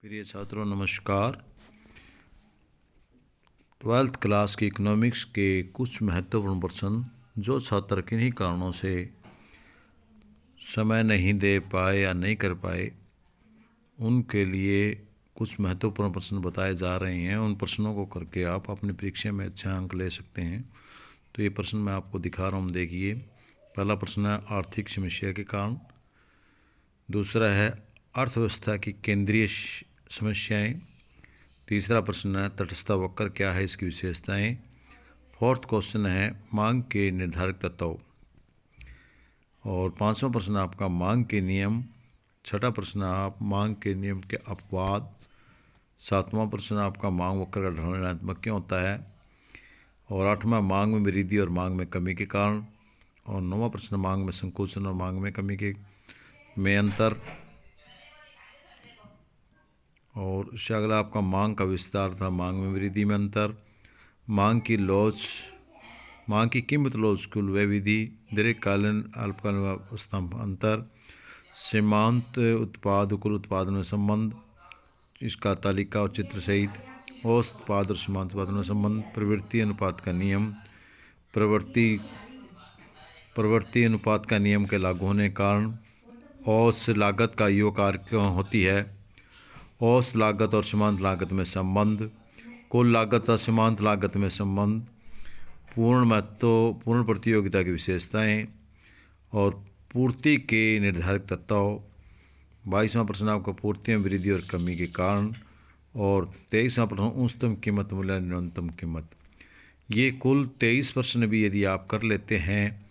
प्रिय छात्रों नमस्कार। 12th क्लास की इकोनॉमिक्स के कुछ महत्वपूर्ण प्रश्न जो छात्र किन्हीं कारणों से समय नहीं दे पाए या नहीं कर पाए, उनके लिए कुछ महत्वपूर्ण प्रश्न बताए जा रहे हैं। उन प्रश्नों को करके आप अपनी परीक्षा में अच्छा अंक ले सकते हैं। तो ये प्रश्न मैं आपको दिखा रहा हूँ, देखिए। पहला प्रश्न है आर्थिक समस्या के कारण। दूसरा है अर्थव्यवस्था की केंद्रीय समस्याएं। तीसरा प्रश्न है तटस्थ वक्र क्या है, इसकी विशेषताएं। फोर्थ क्वेश्चन है मांग के निर्धारक तत्व। और पांचवा प्रश्न आपका मांग के नियम। छठा प्रश्न आप मांग के नियम के अपवाद। सातवां प्रश्न आपका मांग वक्र का ढलान ऋणात्मक क्यों होता है। और आठवां मांग में वृद्धि और मांग में कमी के कारण। और नौवां प्रश्न मांग में संकुचन और मांग में कमी के में अंतर। और इससे अगला आपका मांग का विस्तार था, मांग में वृद्धि में अंतर। मांग की लॉज, मांग की कीमत लॉज कुल व्यय विधि, दीर्घकालीन अल्पकालीन अवस्था में अंतर। सीमांत उत्पाद कुल उत्पादन में संबंध, इसका तालिका और चित्र सहित। औसत उत्पाद और सीमांत उत्पादन में संबंध। प्रवृत्ति अनुपात का नियम, प्रवृत्ति अनुपात का नियम के लागू होने के कारण। औसत लागत का योग क्यों होती है। औसत लागत और सीमांत लागत में संबंध। कुल लागत और सीमांत लागत में संबंध। पूर्ण महत्व, पूर्ण प्रतियोगिता की विशेषताएं। और पूर्ति के निर्धारक तत्व। 22वां प्रश्न आपका पूर्ति में वृद्धि और कमी के कारण। और 23वां प्रश्न उच्चतम कीमत मूल्य न्यूनतम कीमत। ये कुल 23 प्रश्न भी यदि आप कर लेते हैं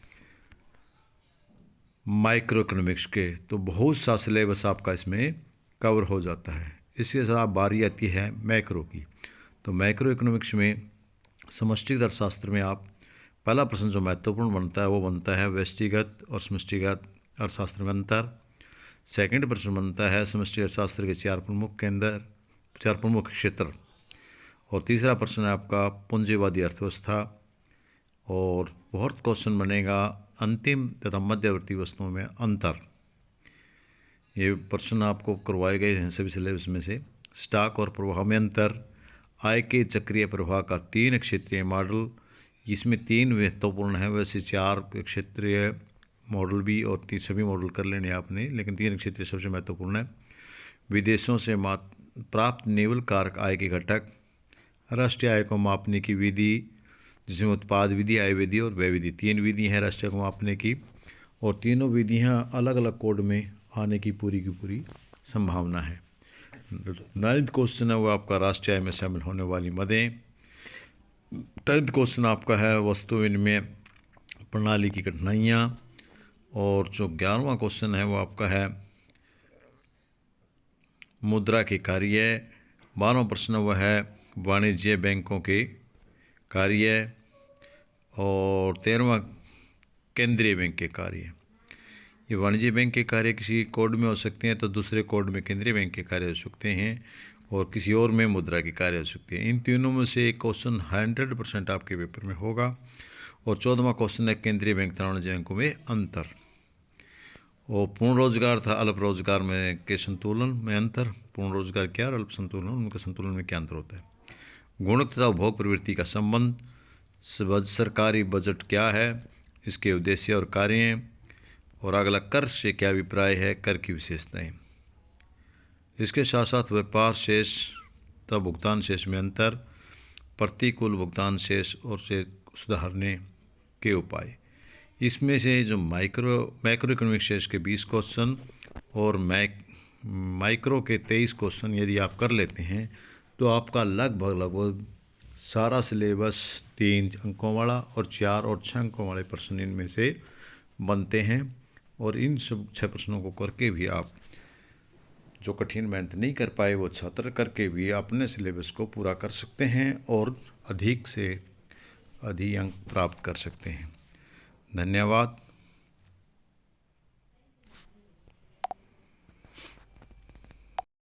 माइक्रो इकोनॉमिक्स के, तो बहुत सा सिलेबस आपका इसमें कवर हो जाता है। इसके साथ बारी आती है मैक्रो की। तो मैक्रो इकोनॉमिक्स में समष्टिगत अर्थशास्त्र में आप पहला प्रश्न जो महत्वपूर्ण बनता है वो बनता है व्यष्टिगत और समष्टिगत अर्थशास्त्र में अंतर। सेकंड प्रश्न बनता है समष्टि अर्थशास्त्र के चार प्रमुख क्षेत्र। और तीसरा प्रश्न है आपका पूंजीवादी अर्थव्यवस्था। और फोर्थ क्वेश्चन बनेगा अंतिम तथा मध्यवर्ती वस्तुओं में अंतर। ये प्रश्न आपको करवाए गए हैं सभी सिलेबस में से। स्टॉक और प्रवाह में अंतर। आय के चक्रीय प्रवाह का 3 क्षेत्रीय मॉडल, इसमें 3 महत्वपूर्ण हैं, वैसे 4 क्षेत्रीय मॉडल भी और सभी मॉडल कर लेने आपने, लेकिन 3 क्षेत्रीय सबसे महत्वपूर्ण है। विदेशों से प्राप्त निवल कारक आय के घटक। राष्ट्रीय आय को मापने की विधि, जिसमें उत्पाद विधि, आय विधि और व्यय विधि, 3 विधि हैं राष्ट्रीय को मापने की। और तीनों विधियां अलग अलग कोड में आने की पूरी संभावना है। 9th क्वेश्चन है वो आपका राष्ट्रीय आय में शामिल होने वाली मदें। 10th क्वेश्चन आपका है वस्तु विनिमय प्रणाली की कठिनाइयाँ। और जो 11वां क्वेश्चन है वो आपका है मुद्रा के कार्य। 12वां प्रश्न वह है वाणिज्य बैंकों के कार्य। और 13वां केंद्रीय बैंक के कार्य। ये वाणिज्य बैंक के कार्य किसी कोड में हो सकते हैं, तो दूसरे कोड में केंद्रीय बैंक के कार्य हो सकते हैं, और किसी और में मुद्रा के कार्य हो सकते हैं। इन तीनों में से एक क्वेश्चन 100% आपके पेपर में होगा। और 14वां क्वेश्चन है केंद्रीय बैंक तथा वाणिज्य बैंकों में अंतर। और पूर्ण रोजगार था अल्प रोजगार में के संतुलन में अंतर। पूर्ण रोजगार क्या और अल्प संतुलन, उनके संतुलन में क्या अंतर होता है। गुणक तथा उपभोग प्रवृत्ति का संबंध। सरकारी बजट क्या है, इसके उद्देश्य और कार्य। और अगला कर से क्या अभिप्राय है, कर की विशेषताएं। इसके साथ साथ व्यापार शेष तथा भुगतान शेष में अंतर। प्रतिकूल भुगतान शेष और से सुधारने के उपाय। इसमें से जो मैक्रो इकोनॉमिक शेष के 20 क्वेश्चन और माइक्रो के 23 क्वेश्चन यदि आप कर लेते हैं, तो आपका लगभग सारा सिलेबस 3 अंकों वाला और 4 और 6 अंकों वाले प्रश्न इनमें से बनते हैं। और इन सब 6 प्रश्नों को करके भी आप जो कठिन मेहनत नहीं कर पाए वो छात्र करके भी अपने सिलेबस को पूरा कर सकते हैं और अधिक से अधिक अंक प्राप्त कर सकते हैं। धन्यवाद।